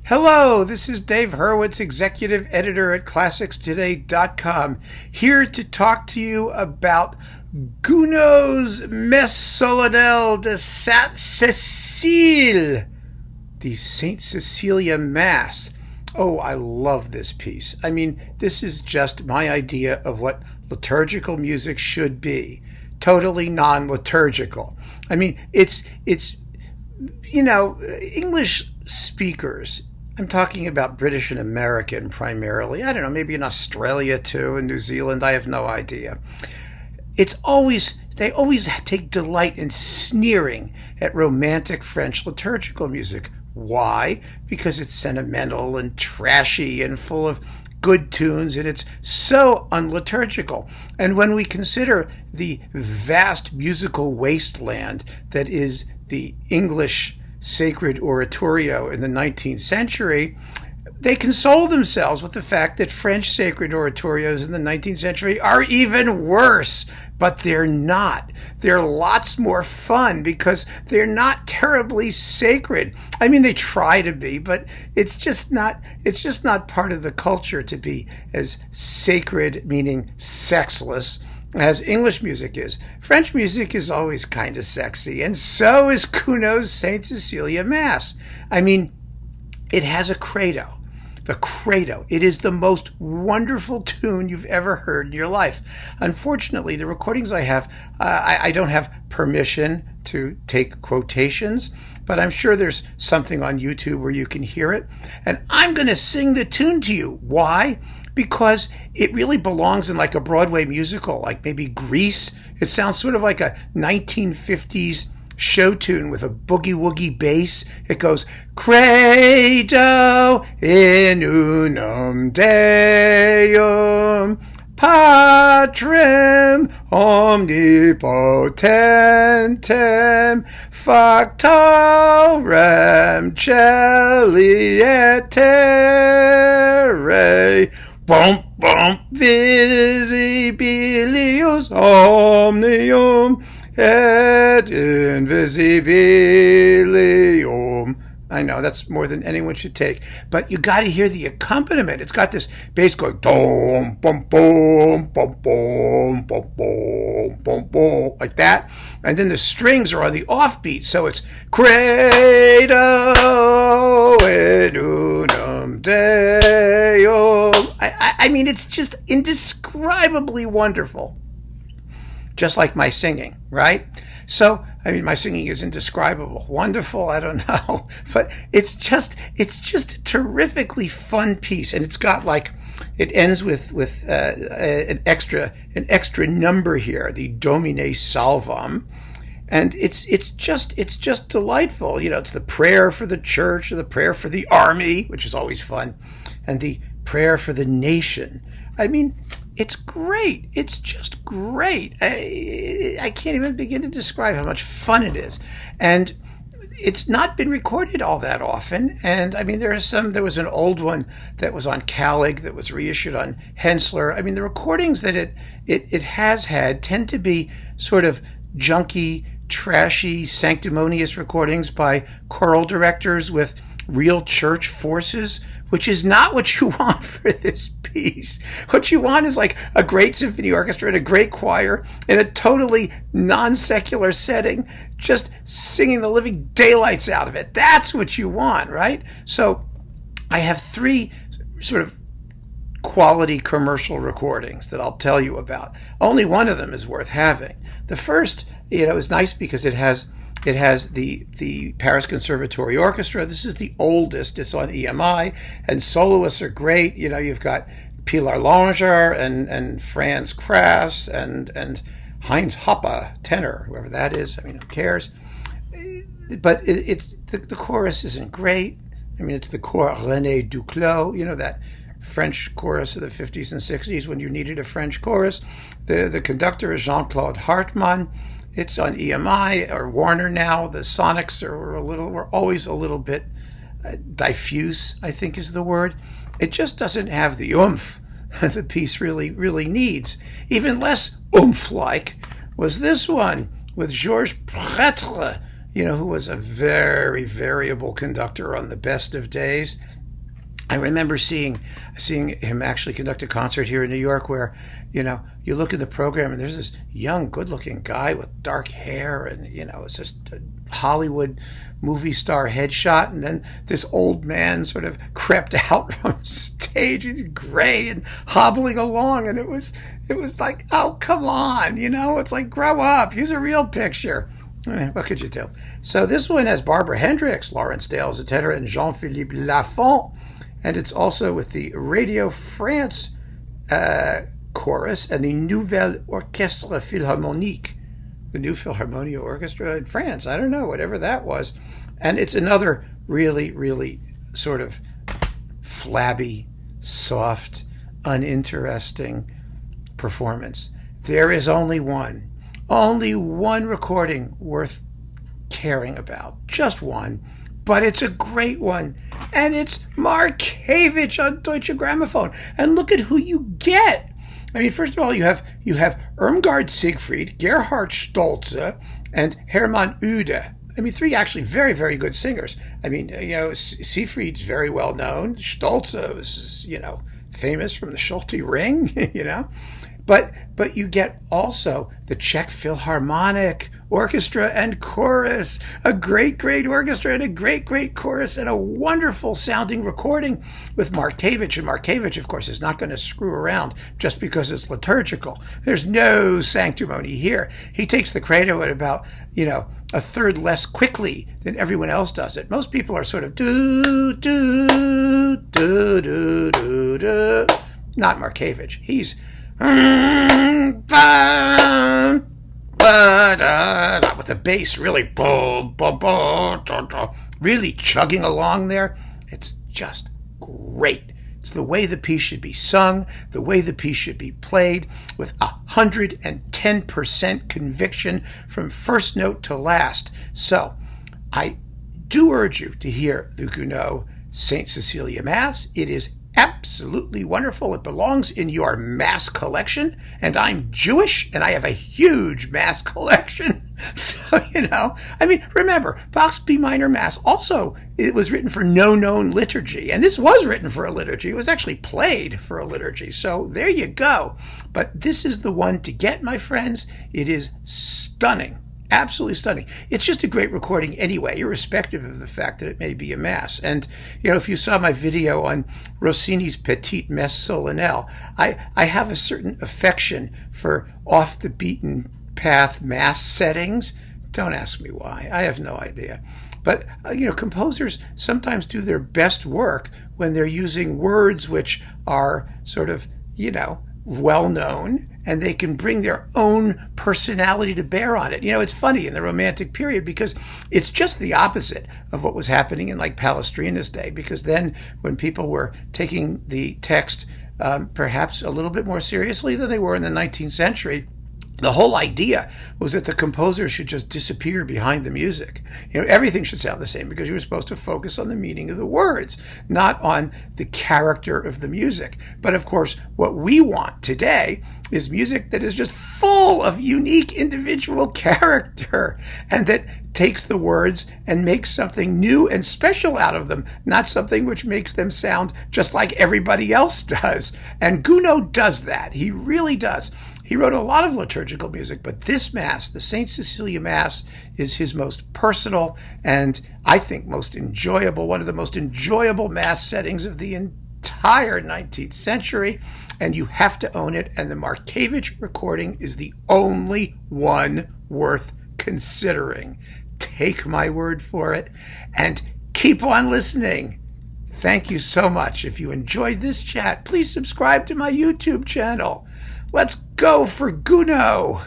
Hello, this is Dave Hurwitz, executive editor at ClassicsToday.com, here to talk to you about Gounod's Messe solennelle de Sainte Cécile, the Saint Cecilia Mass. Oh, I love this piece. I mean, this is just my idea of what liturgical music should be. Totally non-liturgical. I mean, it's English speakers, I'm talking about British and American primarily. I don't know, maybe in Australia too, in New Zealand, I have no idea. They always take delight in sneering at romantic French liturgical music. Why? Because it's sentimental and trashy and full of good tunes, and it's so unliturgical. And when we consider the vast musical wasteland that is the English sacred oratorio in the 19th century, they console themselves with the fact that French sacred oratorios in the 19th century are even worse. But they're not. They're lots more fun because they're not terribly sacred. I mean, they try to be, but it's just not part of the culture to be as sacred, meaning sexless, as English music is. French music is always kind of sexy, and so is Gounod's Saint Cecilia Mass. I mean, it has a credo. The credo. It is the most wonderful tune you've ever heard in your life. Unfortunately, the recordings I have, I don't have permission to take quotations, but I'm sure there's something on YouTube where you can hear it. And I'm going to sing the tune to you. Why? Because it really belongs in like a Broadway musical, like maybe Grease. It sounds sort of like a 1950s show tune with a boogie-woogie bass. It goes, Credo in unum Deum, Patrem omnipotentem, factorem celi et terrae, bum bum visibilius omnium et invisibilium. I know that's more than anyone should take, but you got to hear the accompaniment. It's got this bass going dum bum bum bum bum bum bum bum bum like that, and then the strings are on the offbeat, so it's Credo in unum Deum. I mean, it's just indescribably wonderful. Just like my singing, right? So, I mean, my singing is indescribable. Wonderful, I don't know. But it's just a terrifically fun piece. And it's got like, it ends with an extra number here, the Domine Salvam. And it's just delightful. You know, it's the prayer for the church, or the prayer for the army, which is always fun, and the prayer for the nation. I mean, it's great. It's just great. I can't even begin to describe how much fun it is. And it's not been recorded all that often. And I mean, there was an old one that was on Calig that was reissued on Hensler. I mean, the recordings that it has had tend to be sort of junky, trashy, sanctimonious recordings by choral directors with real church forces, which is not what you want for this piece. What you want is like a great symphony orchestra and a great choir in a totally non-secular setting, just singing the living daylights out of it. That's what you want, right? So I have three sort of quality commercial recordings that I'll tell you about. Only one of them is worth having. The first, is nice because it has the Paris Conservatory Orchestra. This is the oldest. It's on EMI, and soloists are great. You've got Pilar Langer and Franz Krass and Heinz Hoppe, tenor, whoever that is. I mean, who cares? But the chorus isn't great. I mean, it's the Chor René Duclos, that French chorus of the 50s and 60s when you needed a French chorus. The conductor is Jean-Claude Hartmann. It's on EMI or Warner now. The sonics were always a little bit diffuse, I think is the word. It just doesn't have the oomph the piece really needs. Even less oomph-like was this one with Georges Prêtre, who was a very variable conductor on the best of days. I remember seeing him actually conduct a concert here in New York where, you look at the program and there's this young, good-looking guy with dark hair and, it's just a Hollywood movie star headshot. And then this old man sort of crept out from stage. He's gray and hobbling along. And it was like, oh, come on, it's like, grow up, use a real picture. What could you do? So this one has Barbara Hendricks, Lawrence Dale as a tenor, and Jean-Philippe Lafont. And it's also with the Radio France chorus and the Nouvelle Orchestre Philharmonique, the New Philharmonia Orchestra in France. I don't know, whatever that was. And it's another really, really sort of flabby, soft, uninteresting performance. There is only one recording worth caring about, just one. But it's a great one, and it's Markevitch on Deutsche Grammophon. And look at who you get. I mean, first of all, you have Irmgard Siegfried, Gerhard Stolze, and Hermann Ude. I mean, three actually very, very good singers. I mean, Siegfried's very well known. Stolze is, famous from the Schulte Ring, But you get also the Czech Philharmonic Orchestra and Chorus, a great, great orchestra and a great, great chorus, and a wonderful sounding recording with Markevitch. And Markevitch, of course, is not going to screw around just because it's liturgical. There's no sanctimony here. He takes the credo at about, a third less quickly than everyone else does it. Most people are sort of do, do, do, do, do, do. Not Markevitch. He's with the bass really really chugging along there. It's just great. It's the way the piece should be sung, the way the piece should be played, with 110% conviction from first note to last. So I do urge you to hear the Gounod St. Cecilia Mass. It is absolutely wonderful. It belongs in your Mass collection, and I'm Jewish, and I have a huge Mass collection. So, remember, Bach's B minor Mass also, it was written for no known liturgy, and this was written for a liturgy. It was actually played for a liturgy. So there you go. But this is the one to get, my friends. It is stunning. Absolutely stunning. It's just a great recording anyway, irrespective of the fact that it may be a Mass. And, if you saw my video on Rossini's Petite Messe Solennelle, I have a certain affection for off the beaten path Mass settings. Don't ask me why. I have no idea. But, composers sometimes do their best work when they're using words which are sort of, well-known, and they can bring their own personality to bear on it. It's funny in the Romantic period because it's just the opposite of what was happening in like Palestrina's day, because then when people were taking the text perhaps a little bit more seriously than they were in the 19th century, the whole idea was that the composer should just disappear behind the music. Everything should sound the same because you were supposed to focus on the meaning of the words, not on the character of the music. But of course, what we want today is music that is just full of unique individual character and that takes the words and makes something new and special out of them, not something which makes them sound just like everybody else does. And Gounod does that. He really does. He wrote a lot of liturgical music, but this Mass, the St. Cecilia Mass, is his most personal and I think most enjoyable, one of the most enjoyable Mass settings of the entire 19th century, and you have to own it, and the Markevitch recording is the only one worth considering. Take my word for it, and keep on listening. Thank you so much. If you enjoyed this chat, please subscribe to my YouTube channel. Let's go for Gounod!